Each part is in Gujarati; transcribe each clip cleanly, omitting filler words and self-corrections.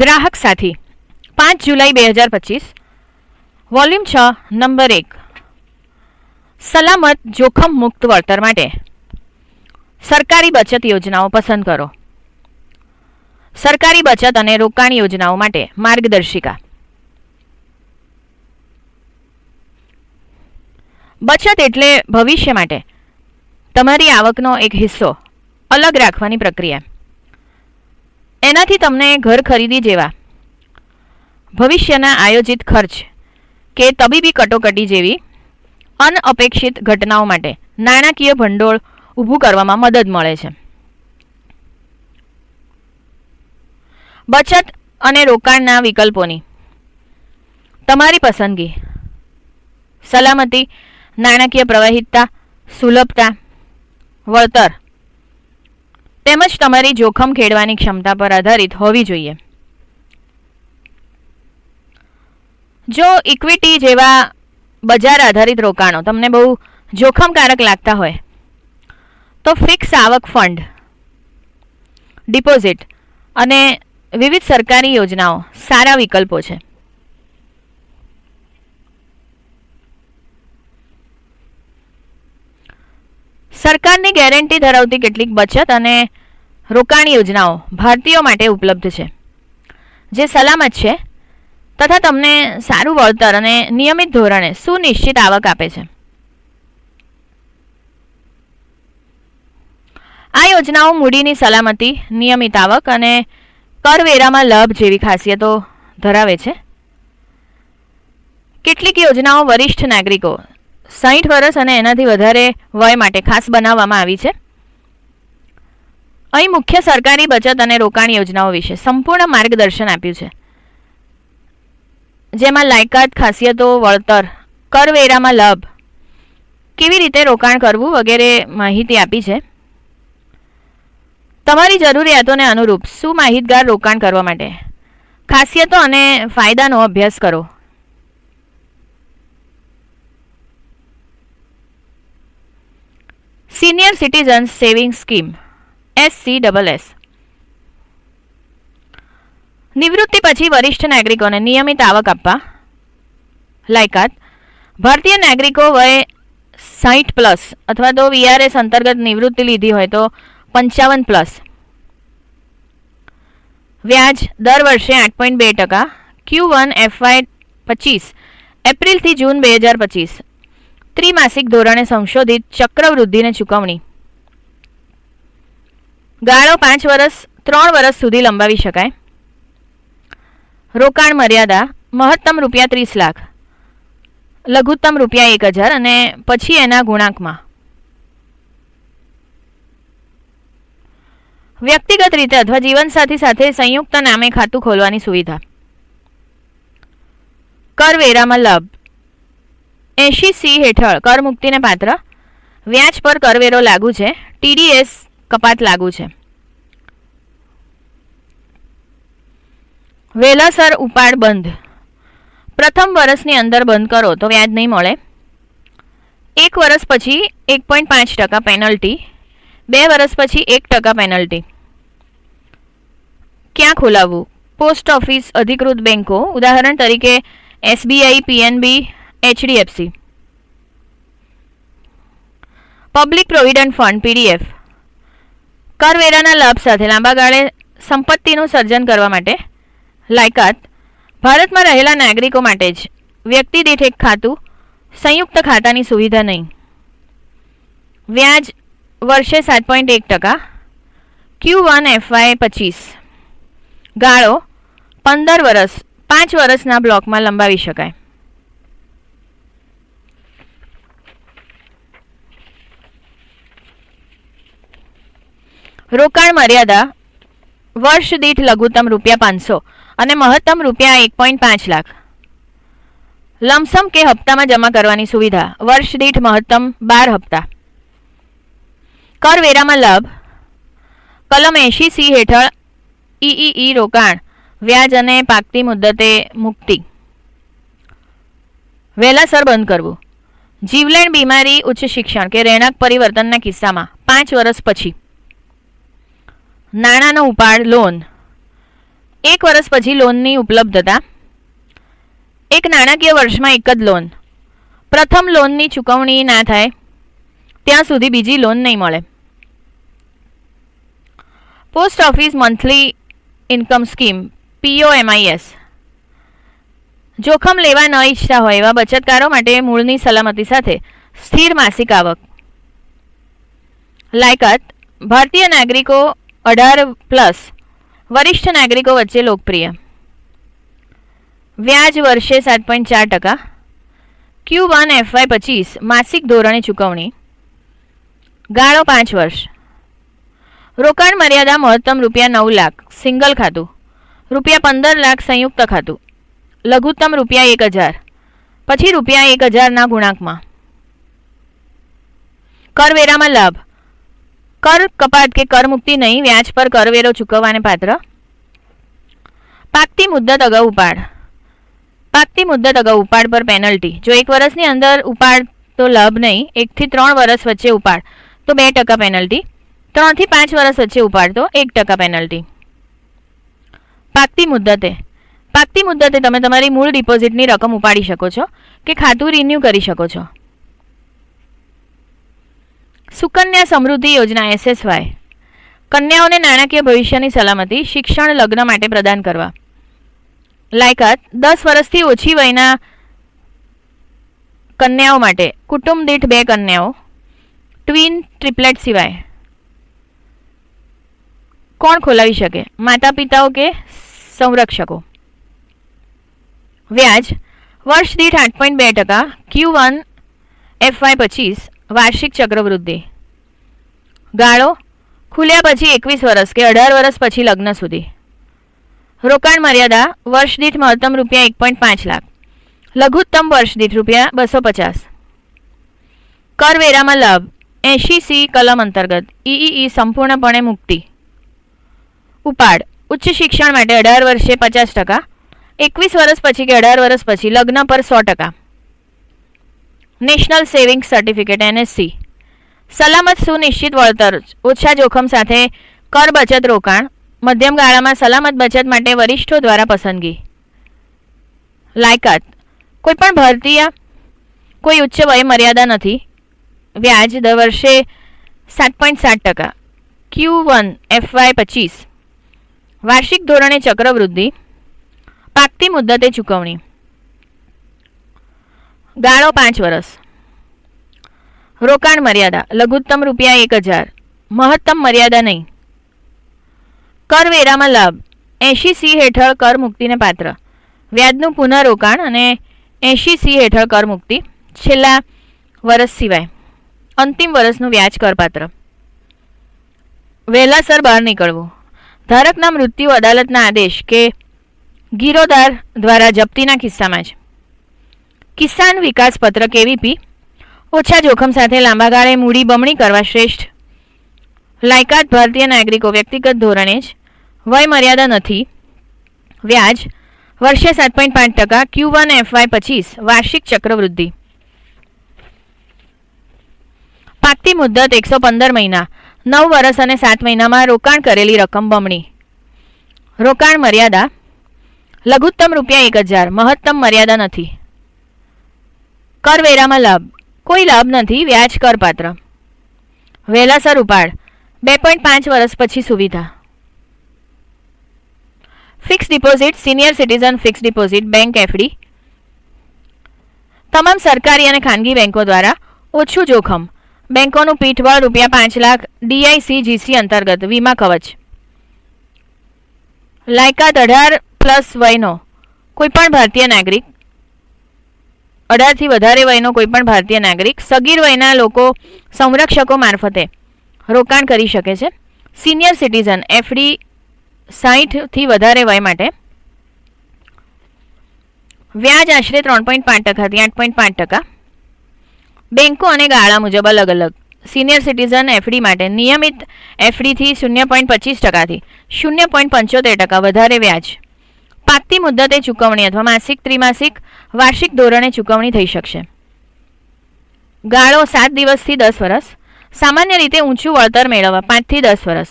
ગ્રાહક સાથી 5 જુલાઈ 2025 વોલ્યુમ 6 નંબર 1 સલામત જોખમ મુક્ત વળતર માટે સરકારી બચત યોજનાઓ પસંદ કરો. સરકારી બચત અને રોકાણ યોજનાઓ માટે માર્ગદર્શિકા. બચત એટલે ભવિષ્ય માટે તમારી આવકનો એક હિસ્સો અલગ રાખવાની પ્રક્રિયા. એનાથી તમને ઘર ખરીદી જેવા ભવિષ્યના આયોજિત ખર્ચ કે તબીબી કટોકટી જેવી અનઅપેક્ષિત ઘટનાઓ માટે નાણાકીય ભંડોળ ઊભું કરવામાં મદદ મળે છે. બચત અને રોકાણના વિકલ્પોની તમારી પસંદગી. સલામતી, નાણાકીય પ્રવાહિતતા, સુલભતા, વળતર તેમજ તમારી જોખમ ખેડવાની ક્ષમતા પર આધારિત હોવી જોઈએ. જો ઇક્વિટી જેવા બજાર આધારિત રોકાણો તમને બહુ જોખમકારક લાગતા હોય તો ફિક્સ આવક ફંડ, ડિપોઝિટ અને વિવિધ સરકારી યોજનાઓ સારા વિકલ્પો છે. સરકારની ગેરંટી ધરાવતી કેટલીક બચત અને રોકાણ યોજનાઓ ભારતીયો માટે ઉપલબ્ધ છે, જે સલામત છે તથા તમને સારું વળતર અને નિયમિત ધોરણે સુનિશ્ચિત આવક આપે છે. આ યોજનાઓ મૂડીની સલામતી, નિયમિત આવક અને કરવેરામાં લાભ જેવી ખાસિયતો ધરાવે છે. કેટલીક યોજનાઓ વરિષ્ઠ નાગરિકો 60 વર્ષ અને એનાથી વધારે વય માટે ખાસ બનાવવામાં આવી છે. અહીં મુખ્ય સરકારી બચત અને રોકાણ યોજનાઓ વિશે સંપૂર્ણ માર્ગદર્શન આપ્યું છે, જેમાં લાયકાત, ખાસિયતો, વળતર, કરવેરામાં લાભ, કેવી રીતે રોકાણ કરવું વગેરે માહિતી આપી છે. તમારી જરૂરિયાતોને અનુરૂપ સુમાહિતગાર રોકાણ કરવા માટે ખાસિયતો અને ફાયદાનો અભ્યાસ કરો. Senior citizens saving scheme SCSS. નિવૃત્તિ પછી વરિષ્ઠ નાગરિકોને નિયમિત આવક આપવા. લાયકાત: ભારતીય નાગરિકો વય 60+ અથવા તો VRS અંતર્ગત નિવૃત્તિ લીધી હોય તો 55+. વ્યાજ દર વર્ષે 8.2%. Q1 FY25 એપ્રિલથી જૂન 2025 ત્રિમાસિક ધોરણે સંશોધિત ચક્રવૃદ્ધિને ચૂકવણી. ગાળો 5 વર્ષ 3 વર્ષ સુધી લંબાવી શકાય. રોકાણ મર્યાદા મહત્તમ ₹30 લાખ, લઘુત્તમ ₹1000 અને પછી એના ગુણાંકમાં. વ્યક્તિગત રીતે અથવા જીવનસાથી સાથે સંયુક્ત નામે ખાતું ખોલવાની સુવિધા. કરવેરામાં લાભ 80C હેઠળ કરમુક્તિને પાત્ર. વ્યાજ પર કરવેરો લાગુ છે. TDS કપાત લાગુ છે. વહેલાસર ઉપાડ બંધ. પ્રથમ વર્ષની અંદર બંધ કરો તો વ્યાજ નહીં મળે. 1 વર્ષ પછી 1.5% પેનલ્ટી. 2 વર્ષ પછી 1% પેનલ્ટી. ક્યાં ખોલાવવું? પોસ્ટ ઓફિસ, અધિકૃત બેંકો, ઉદાહરણ તરીકે SBI, PNB, HDFC. Public provident fund PDF. કરવેરાના લાભ સાથે લાંબા ગાળે સંપત્તિનું સર્જન કરવા માટે. લાયકાત: ભારતમાં રહેલા નાગરિકો માટે જ. વ્યક્તિ દીઠ એક ખાતું, સંયુક્ત ખાતાની સુવિધા નહીં. વ્યાજ વર્ષે 7.1%. Q1 FY25 ગાળો 15 વર્ષ 5 વર્ષના બ્લોકમાં લંબાવી શકાય. રોકાણ મર્યાદા વર્ષ દીઠ લઘુત્તમ ₹500 અને મહત્તમ ₹1.5 લાખ. લમસમ કે હપ્તામાં જમા કરવાની સુવિધા. વર્ષ દીઠ મહત્તમ 12 હપ્તા. કરવેરામાં લાભ કલમ 80C હેઠળ EEE રોકાણ, વ્યાજ અને પાકતી મુદ્દતે મુક્તિ. વહેલાસર બંધ કરવું. જીવલેણ બીમારી, ઉચ્ચ શિક્ષણ કે રહેણાંક પરિવર્તનના કિસ્સામાં 5 વર્ષ પછી. નાણાંનો ઉપાડ લોન. 1 વર્ષ પછી લોનની ઉપલબ્ધતા. એક નાણાકીય વર્ષમાં એક જ લોન. પ્રથમ લોનની ચૂકવણી ના થાય ત્યાં સુધી બીજી લોન નહીં મળે. Post office monthly income scheme POMIS. જોખમ લેવા ન ઈચ્છતા હોય એવા બચતકારો માટે મૂળની સલામતી સાથે સ્થિર માસિક આવક. લાયકાત. ભારતીય નાગરિકો 18+ વરિષ્ઠ નાગરિકો વચ્ચે લોકપ્રિય. વ્યાજ વર્ષે 7.4%. Q1 FY25 માસિક ધોરણે ચૂકવણી. ગાળો 5 વર્ષ. રોકાણ મર્યાદા મહત્તમ ₹9 લાખ સિંગલ ખાતું, ₹15 લાખ સંયુક્ત ખાતું, લઘુત્તમ ₹1000, પછી ₹1000ના ગુણાંકમાં. કરવેરામાં લાભ. કર કપાત કે કર મુક્તિ નહીં, વ્યાજ પર કરવેરો ચૂકવવાને પાત્ર. પાકતી મુદ્દત અગાઉ ઉપાડ. પાકતી મુદ્દત અગાઉ ઉપાડ પર પેનલ્ટી. જો 1 વર્ષની અંદર ઉપાડ તો લાભ નહીં, 1 થી 3 વર્ષ વચ્ચે ઉપાડ તો 2% પેનલ્ટી, 3 થી 5 વર્ષ વચ્ચે ઉપાડ તો 1% પેનલ્ટી. પાકતી મુદ્દતે. પાકતી મુદ્દતે તમે તમારી મૂળ ડિપોઝિટની રકમ ઉપાડી શકો છો કે ખાતું રિન્યૂ કરી શકો છો. સુકન્યા સમૃદ્ધિ યોજના SSY. કન્યાઓને નાણાકીય ભવિષ્યની સલામતી, શિક્ષણ, લગ્ન માટે પ્રદાન કરવા. લાયકાત. 10 વર્ષથી ઓછી વયના કન્યાઓ માટે કુટુંબ દીઠ 2 કન્યાઓ, ટ્વિન, ટ્રિપલેટ સિવાય. કોણ ખોલાવી શકે? માતા પિતાઓ કે સંરક્ષકો. વ્યાજ. વર્ષ દીઠ 8.2%. Q1 FY25 વાર્ષિક ચક્રવૃદ્ધિ. ગાળો. ખુલ્યા પછી 21 વર્ષ કે 18 વર્ષ પછી લગ્ન સુધી. રોકાણ મર્યાદા વર્ષ દીઠ મહત્તમ ₹1.5 લાખ, લઘુત્તમ વર્ષ દીઠ ₹250. કરવેરામાં લાભ. 80C કલમ અંતર્ગત EEE સંપૂર્ણપણે મુક્તિ. ઉપાડ. ઉચ્ચ શિક્ષણ માટે 18 વર્ષે 50%, 21 વર્ષ પછી કે 18 વર્ષ પછી લગ્ન પર 100%. National savings certificate NSC. સલામત સુનિશ્ચિત વળતર, ઓછા જોખમ સાથે કર બચત રોકાણ, મધ્યમ ગાળામાં સલામત બચત માટે વરિષ્ઠો દ્વારા પસંદગી. લાયકાત. કોઈપણ ભારતીય, કોઈ ઉચ્ચ વય મર્યાદા નથી. વ્યાજ દર વર્ષે 7.7%. Q1 FY25 વાર્ષિક ધોરણે ચક્રવૃદ્ધિ. પાકતી મુદ્દતે ચૂકવણી. ગાળો 5 વર્ષ. રોકાણ મર્યાદા લઘુત્તમ ₹1000, મહત્તમ મર્યાદા નહીં. કરવેરામાં લાભ. 80C હેઠળ કર મુક્તિને પાત્ર. વ્યાજનું પુનઃરોકાણ અને 80C હેઠળ કર મુક્તિ, છેલ્લા વર્ષ સિવાય. અંતિમ વર્ષનું વ્યાજ કરપાત્ર. વહેલાસર બહાર નીકળવું. ધારકના મૃત્યુ, અદાલતના આદેશ કે ગીરોદાર દ્વારા જપ્તીના કિસ્સામાં જ. કિસાન વિકાસ પત્ર KVP. ઓછા જોખમ સાથે લાંબા ગાળે મૂડી બમણી કરવા શ્રેષ્ઠ. લાયકાત. ભારતીય નાગરિકો વ્યક્તિગત ધોરણે જ. વય મર્યાદા નથી. વ્યાજ વર્ષે 7.5%. Q1 FY25 વાર્ષિક ચક્રવૃદ્ધિ. પાકતી મુદ્દત 115 મહિના, 9 વર્ષ અને 7 મહિનામાં રોકાણ કરેલી રકમ બમણી. રોકાણ મર્યાદા લઘુત્તમ ₹1000, મહત્તમ મર્યાદા નથી. કરવેરામાં લાભ. કોઈ લાભ નથી, વ્યાજ કરપાત્ર. વહેલાસર ઉપાડ 2.5 વર્ષ પછી સુવિધા. Fix deposit, senior citizen fix deposit bank FD. તમામ સરકારી અને ખાનગી બેંકો દ્વારા ઓછું જોખમ, બેંકોનું પીઠબળ ₹5 લાખ, DICGC અંતર્ગત વીમા કવચ. લાયકાત 18+ વયનો કોઈપણ ભારતીય નાગરિક, 18 થી વધારે વયનો કોઈપણ ભારતીય નાગરિક, સગીર વયના લોકો સંરક્ષકો મારફતે રોકાણ કરી શકે છે. સિનિયર સિટીઝન FD 60 થી વધારે વય માટે. વ્યાજ આશરે 3.5% થી 8.5%. બેંકો અને ગાળા મુજબ અલગ અલગ. સિનિયર સિટીઝન FD માટે નિયમિત FD થી 0.25% થી 0.75% વધારે વ્યાજ. પાકતી મુદ્દતે ચૂકવણી અથવા માસિક, ત્રિમાસિક, વાર્ષિક ધોરણે ચૂકવણી થઈ શકશે. ગાળો 7 દિવસથી 10 વર્ષ. સામાન્ય રીતે ઊંચું વળતર મેળવવા 5 થી 10 વર્ષ.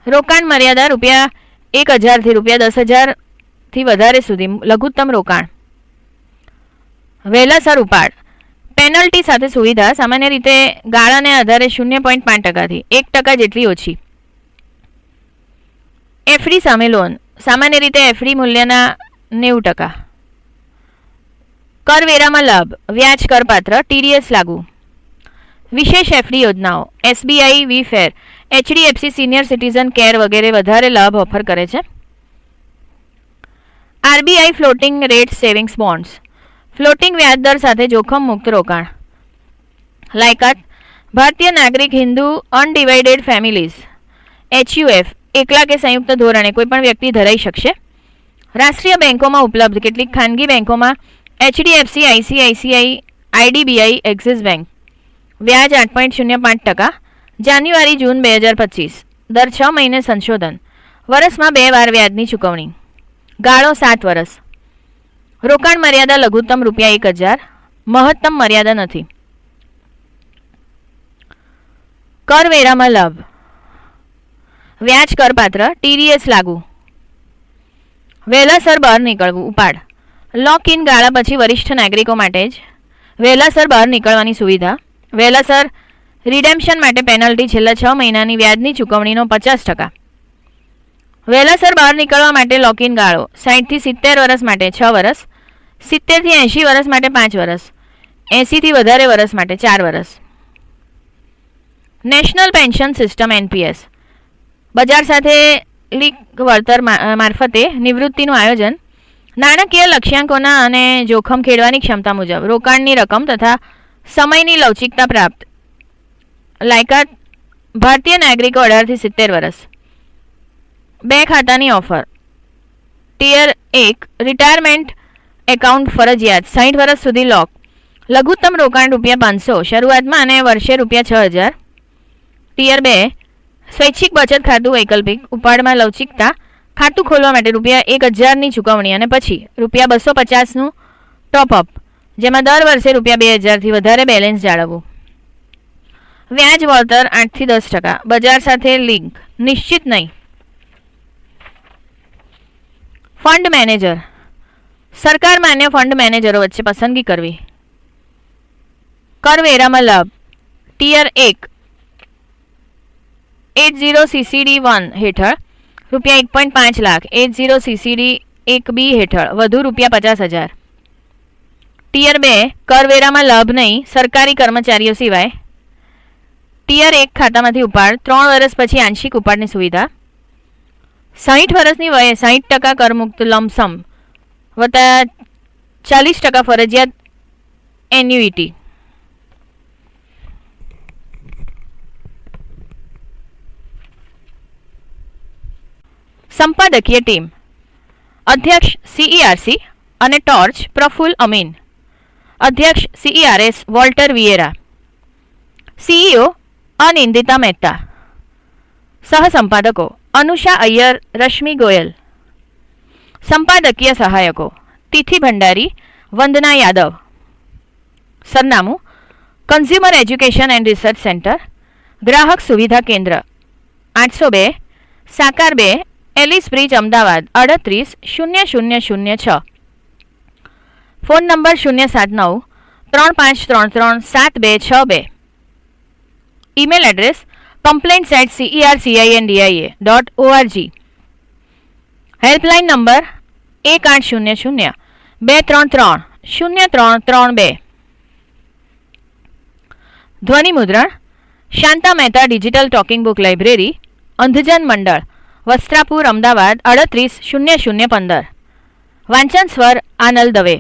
રોકાણ મર્યાદા ₹1000 થી ₹10,000 થી વધારે સુધી લઘુત્તમ રોકાણ. વહેલાસર ઉપાડ પેનલ્ટી સાથે સુવિધા, સામાન્ય રીતે ગાળાને આધારે 0.5% થી 1% જેટલી ઓછી. એફડી સામે લોન, સામાન્ય રીતે એફડી મૂલ્યના 90%. કરવેરામાં લાભ, વ્યાજ કરપાત્ર, ટીડીએસ લાગુ. વિશેષ એફડી યોજનાઓ, એસબીઆઈ, વીફેર, એચડીએફસી સિનિયર સિટીઝન કેર વગેરે વધારે લાભ ઓફર કરે છે. RBI floating rate savings bonds, floating વ્યાજદર સાથે જોખમ મુક્ત રોકાણ. લાયકાત, ભારતીય નાગરિક, હિન્દુ, અનડિવાઇડેડ ફેમિલીઝ, HUF, એકલા કે સંયુક્ત ધોરણે કોઈપણ વ્યક્તિ ધરાઈ શકશે. રાષ્ટ્રીય બેંકોમાં ઉપલબ્ધ, કેટલીક ખાનગી બેંકોમાં HDFC, ICICI, IDBI, axis bank. વ્યાજ 8.05%. જાન્યુઆરી જૂન 2025. દર 6 મહિને સંશોધન. વર્ષમાં 2 વાર વ્યાજની ચૂકવણી. ગાળો 7 વર્ષ. રોકાણ મર્યાદા લઘુત્તમ ₹1,000, મહત્તમ મર્યાદા નથી. કરવેરામાં લાભ, વ્યાજ કરપાત્ર, ટીડીએસ લાગુ. વહેલાસર બહાર નીકળવું ઉપાડ, લોક ઇન ગાળા પછી વરિષ્ઠ નાગરિકો માટે જ વહેલાસર બહાર નીકળવાની સુવિધા. વહેલાસર રિડેમ્પશન માટે પેનલ્ટી, છેલ્લા 6 મહિનાની વ્યાજની ચૂકવણીનો 50%. વહેલાસર બહાર નીકળવા માટે લોક ઇન ગાળો 60 થી 70 વર્ષ માટે 6 વર્ષ, 70 થી 80 વર્ષ માટે 5 વર્ષ, 80 થી વધારે વર્ષ માટે 4 વર્ષ. નેશનલ પેન્શન સિસ્ટમ NPS, બજાર સાથે લીક વળતર મારફતે નિવૃત્તિનું આયોજન. નાણાકીય લક્ષ્યાંકોના અને જોખમ ખેડવાની ક્ષમતા મુજબ રોકાણની રકમ તથા સમયની લવચિકતા પ્રાપ્ત. લાયકાત, ભારતીય નાગરિકો 18 થી 70 વર્ષ. 2 ખાતાની ઓફર. ટિયર 1, રિટાયરમેન્ટ એકાઉન્ટ ફરજિયાત, 60 વર્ષ સુધી લોક. લઘુત્તમ રોકાણ ₹500 શરૂઆતમાં અને વર્ષે ₹6,000. ટિયર 2, સ્વૈચ્છિક બચત ખાતું વૈકલ્પિક, ઉપાડમાં લવચિકતા, ખાતું ખોલવા માટે ₹1,000ની ચૂકવણી અને પછી ₹250નું ટોપઅપ, જેમાં દર વર્ષે ₹2,000 થી વધારે બેલેન્સ જાળવવું. વ્યાજ વળતર 8 થી 10%. બજાર સાથે લિંક, નિશ્ચિત નહીં. ફંડ મેનેજર, સરકાર માન્ય ફંડ મેનેજરો વચ્ચે પસંદગી કરવી. કરવેરામાં લાભ, ટિયર 1 80CCD1 હેઠળ ₹1.5 લાખ, 80CCD 1B હેઠળ વધુ ₹50,000. ટિયર 2 કરવેરામાં લાભ નહીં, સરકારી કર્મચારીઓ સિવાય. ટિયર 1 ખાતામાંથી ઉપાડ, 3 વર્ષ પછી આંશિક ઉપાડની સુવિધા. 60 વર્ષની વયે 60% કરમુક્ત લમસમ વત્તા 40% ફરજિયાત એન્યુઇટી. સંપાદકીય ટીમ, અધ્યક્ષ CERC અને ટોર્ચ પ્રફુલ અમીન, અધ્યક્ષ CERS Walter Vieira, CEO Anindita Mehta, સહસંપાદકો અનુષા અય્યર, રશ્મિ ગોયલ. સંપાદકીય સહાયકો તિથિ ભંડારી, વંદના યાદવ. સરનામું, consumer education and research centre, ગ્રાહક સુવિધા કેન્દ્ર, 802 Sakar 2, Ellis bridge, Ahmedabad 380006. Phone number 07935337262. Email address complaints@cercindia.org. Helpline number 1800-233-0332. ધ્વનિ મુદ્રણ Shanta Mehta digital talking book library, Andhjan Mandal, Vastrapur, Ahmedabad 380015. વાંચન સ્વર આનલ દવે.